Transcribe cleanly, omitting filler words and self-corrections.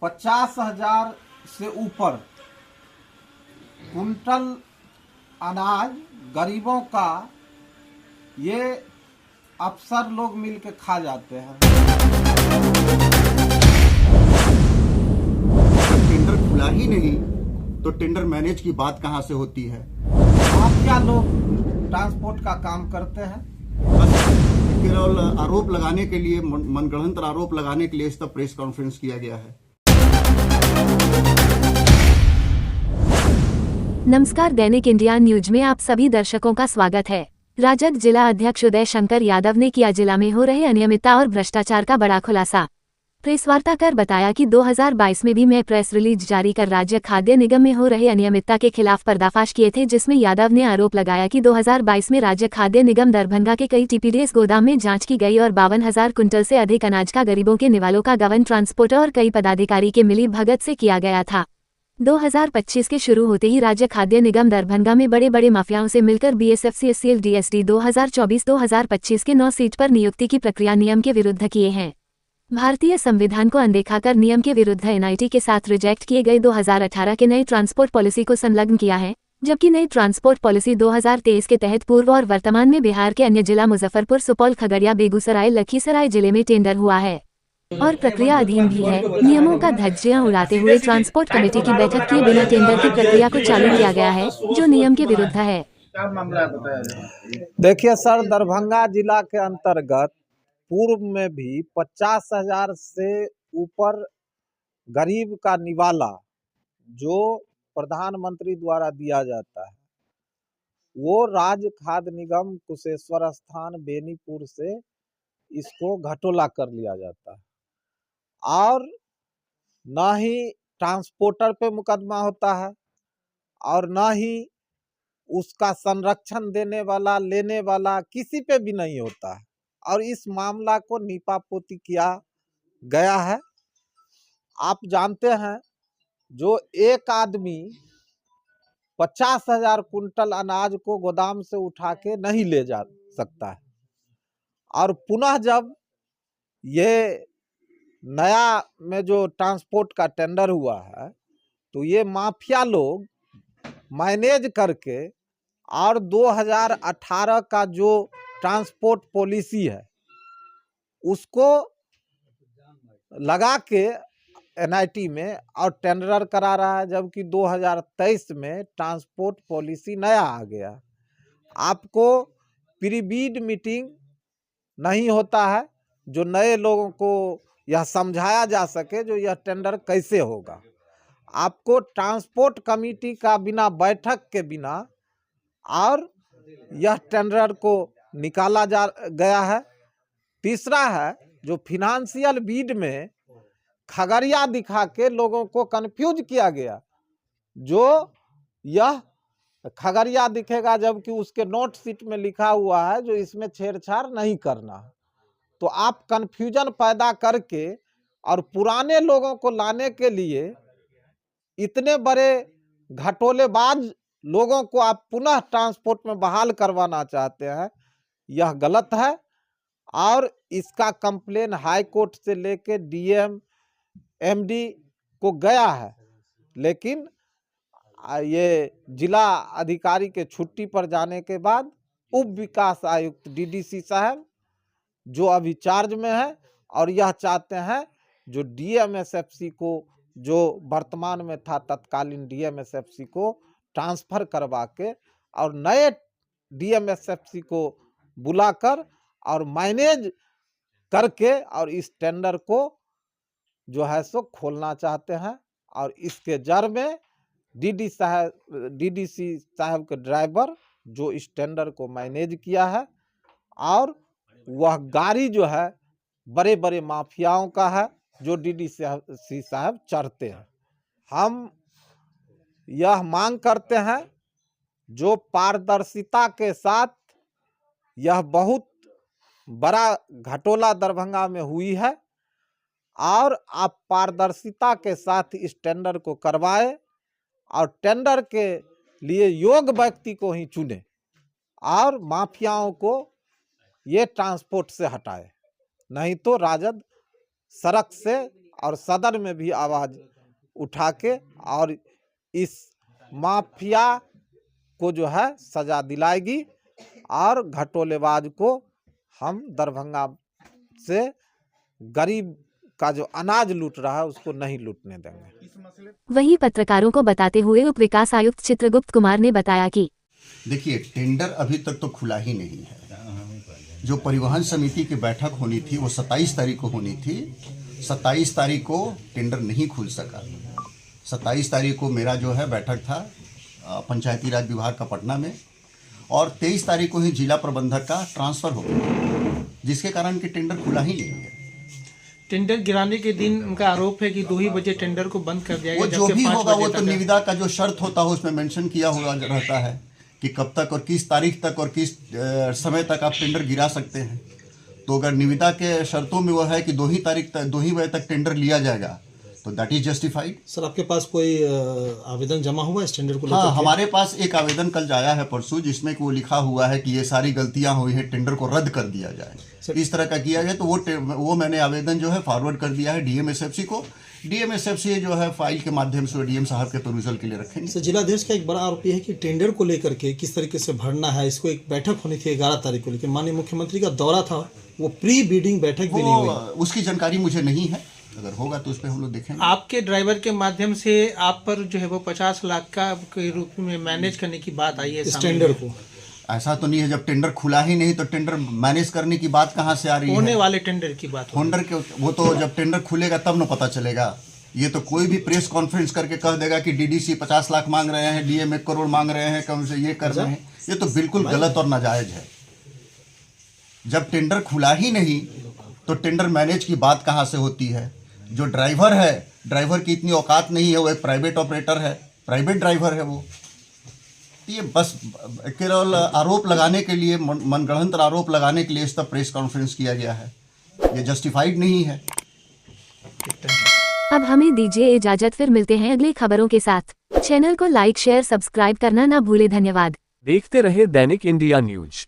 50,000 से ऊपर कुंटल अनाज गरीबों का ये अफसर लोग मिलके खा जाते हैं। टेंडर खुला ही नहीं तो टेंडर मैनेज की बात कहां से होती है? माफिया लोग ट्रांसपोर्ट का काम करते हैं। बस केवल आरोप लगाने के लिए, मनगढ़ंत आरोप लगाने के लिए इस पर प्रेस कॉन्फ्रेंस किया गया है। नमस्कार, दैनिक इंडिया न्यूज में आप सभी दर्शकों का स्वागत है। राजद जिला अध्यक्ष उदय शंकर यादव ने किया जिला में हो रहे अनियमितता और भ्रष्टाचार का बड़ा खुलासा। प्रेस वार्ता कर बताया कि 2022 में भी मैं प्रेस रिलीज जारी कर राज्य खाद्य निगम में हो रहे अनियमितता के खिलाफ पर्दाफाश किए थे, जिसमें यादव ने आरोप लगाया कि 2022 में राज्य खाद्य निगम दरभंगा के कई टीपीडीएस गोदाम में जांच की गई और 52,000 कुंटल से अधिक अनाज का गरीबों के निवालों का गबन ट्रांसपोर्टर और कई पदाधिकारी के मिली भगत से किया गया था। 2025 के शुरू होते ही राज्य खाद्य निगम दरभंगा में बड़े बड़े माफियाओं से मिलकर बीएसएफसी एससीएल डीएसडी 2024-2025 के 9 सीट पर नियुक्ति की प्रक्रिया नियम के विरुद्ध किए हैं। भारतीय संविधान को अनदेखा कर नियम के विरुद्ध एनआईटी के साथ रिजेक्ट किए गए 2018 के नई ट्रांसपोर्ट पॉलिसी को संलग्न किया है, जबकि नई ट्रांसपोर्ट पॉलिसी 2023 के तहत पूर्व और वर्तमान में बिहार के अन्य जिला मुजफ्फरपुर, सुपौल, खगड़िया, बेगूसराय, लखीसराय जिले में टेंडर हुआ है और प्रक्रिया अधीन भी है। नियमों का धज्जियां उड़ाते हुए ट्रांसपोर्ट कमेटी की बैठक किए बिना टेंडर की प्रक्रिया को चालू किया गया है, जो नियम के विरुद्ध है। देखिए सर, दरभंगा जिला के अंतर्गत पूर्व में भी 50,000 से ऊपर गरीब का निवाला जो प्रधानमंत्री द्वारा दिया जाता है, वो राज्य खाद्य निगम कुशेश्वर स्थान बेनीपुर से इसको घटोला कर लिया जाता है और ना ही ट्रांसपोर्टर पे मुकदमा होता है और ना ही उसका संरक्षण देने वाला, लेने वाला किसी पे भी नहीं होता है और इस मामला को नीपापोती किया गया है। आप जानते हैं, जो एक आदमी 50,000 कुंटल अनाज को गोदाम से उठा के नहीं ले जा सकता है और पुनः जब ये नया में जो ट्रांसपोर्ट का टेंडर हुआ है तो ये माफिया लोग मैनेज करके और 2018 का जो ट्रांसपोर्ट पॉलिसी है उसको लगा के एनआईटी में और टेंडर करा रहा है, जबकि 2023 में ट्रांसपोर्ट पॉलिसी नया आ गया। आपको प्री बीड मीटिंग नहीं होता है जो नए लोगों को यह समझाया जा सके जो यह टेंडर कैसे होगा। आपको ट्रांसपोर्ट कमेटी का बिना बैठक के बिना और यह टेंडर को निकाला जा गया है। तीसरा है, जो फिनेंशियल बीड में खगड़िया दिखा के लोगों को कंफ्यूज किया गया, जो यह खगड़िया दिखेगा जबकि उसके नोट शीट में लिखा हुआ है जो इसमें छेड़छाड़ नहीं करना। तो आप कंफ्यूजन पैदा करके और पुराने लोगों को लाने के लिए इतने बड़े घटोलेबाज लोगों को आप पुनः ट्रांसपोर्ट में बहाल करवाना चाहते हैं, यह गलत है और इसका कंप्लेन हाई कोर्ट से लेके डीएम एमडी को गया है, लेकिन ये जिला अधिकारी के छुट्टी पर जाने के बाद उप विकास आयुक्त डीडीसी साहब जो अभी चार्ज में है और यह चाहते हैं जो डीएमएसएफसी को, जो वर्तमान में था तत्कालीन डीएमएसएफसी को ट्रांसफर करवा के और नए डीएमएसएफसी को बुलाकर और मैनेज करके और इस टेंडर को जो है सो खोलना चाहते हैं। और इसके जड़ में डीडीसी साहब के ड्राइवर जो इस टेंडर को मैनेज किया है और वह गाड़ी जो है बड़े बड़े माफियाओं का है जो डीडीसी साहब चढ़ते हैं। हम यह मांग करते हैं जो पारदर्शिता के साथ यह बहुत बड़ा घटोला दरभंगा में हुई है और आप पारदर्शिता के साथ इस टेंडर को करवाए और टेंडर के लिए योग्य व्यक्ति को ही चुने और माफियाओं को ये ट्रांसपोर्ट से हटाए, नहीं तो राजद सड़क से और सदन में भी आवाज़ उठा के और इस माफिया को जो है सजा दिलाएगी और घटोलेबाज को हम दरभंगा से गरीब का जो अनाज लूट रहा है उसको नहीं लूटने देंगे। वहीं पत्रकारों को बताते हुए उप विकास आयुक्त चित्रगुप्त कुमार ने बताया कि देखिए, टेंडर अभी तक तो खुला ही नहीं है। जो परिवहन समिति की बैठक होनी थी वो 27 तारीख को होनी थी। 27 तारीख को टेंडर नहीं खुल सका। 27 तारीख को मेरा जो है बैठक था पंचायती राज विभाग का पटना में, और 23 तारीख को ही जिला प्रबंधक का ट्रांसफ़र हो गया, जिसके कारण कि टेंडर खुला ही नहीं है। टेंडर गिराने के दिन उनका आरोप है कि 2 ही बजे टेंडर को बंद कर दिया गया। वो जो भी होगा वो तो निविदा का जो शर्त होता है उसमें मेंशन किया हुआ रहता है कि कब तक और किस तारीख तक और किस समय तक आप टेंडर गिरा सकते हैं। तो अगर निविदा के शर्तों में वो है कि 2 ही तारीख तक 2 ही बजे तक टेंडर लिया जाएगा तो दैट इज जस्टिफाइड। सर, आपके पास कोई आवेदन जमा हुआ है इस टेंडर को लेकर? हाँ, हमारे पास एक आवेदन कल आया है परसों, जिसमें कि वो लिखा हुआ है कि ये सारी गलतियां हुई हैं, टेंडर को रद्द कर दिया जाए। इस तरह का किया गया तो वो मैंने आवेदन जो है फॉरवर्ड कर दिया है डीएमएसएफसी को। डीएमएसएफसी जो है फाइल के माध्यम से डीएम साहब के परusal के लिए रखेंगे। सर, जिलाध्यक्ष का एक बड़ा आरोप है कि टेंडर को लेकर के किस तरीके से भरना है, इसको एक बैठक होनी थी 11 तारीख को, लेकिन माननीय मुख्यमंत्री का दौरा था, वो प्री बीडिंग बैठक भी नहीं हुई। उसकी जानकारी मुझे नहीं है, अगर होगा तो उस पर हम लोग देखेंगे। आपके ड्राइवर के माध्यम से आप पर जो है वो 50 लाख का के रूप में मैनेज करने की बात आई है इस टेंडर को। ऐसा तो नहीं है, जब टेंडर खुला ही नहीं तो टेंडर मैनेज करने की बात कहाँ से आ रही है? होने वाले टेंडर की बात। टेंडर के वो तो जब टेंडर खुलेगा तब न पता चलेगा। ये तो कोई भी प्रेस कॉन्फ्रेंस करके कह देगा कि डीडीसी 50 लाख मांग रहे हैं, डीएम 1 करोड़ मांग रहे हैं, कम से ये कर रहे हैं। ये तो बिल्कुल गलत और नाजायज है। जब टेंडर खुला ही नहीं तो टेंडर मैनेज की बात कहाँ से होती है? जो ड्राइवर है, ड्राइवर की इतनी औकात नहीं है, वो एक प्राइवेट ऑपरेटर है, प्राइवेट ड्राइवर है वो। ये बस केवल आरोप लगाने के लिए, मनगढ़ंत आरोप लगाने के लिए इस पर प्रेस कॉन्फ्रेंस किया गया है। ये जस्टिफाइड नहीं है। अब हमें दीजिए इजाजत, फिर मिलते हैं अगली खबरों के साथ। चैनल को लाइक शेयर सब्सक्राइब करना ना भूले। धन्यवाद। देखते रहे दैनिक इंडिया न्यूज।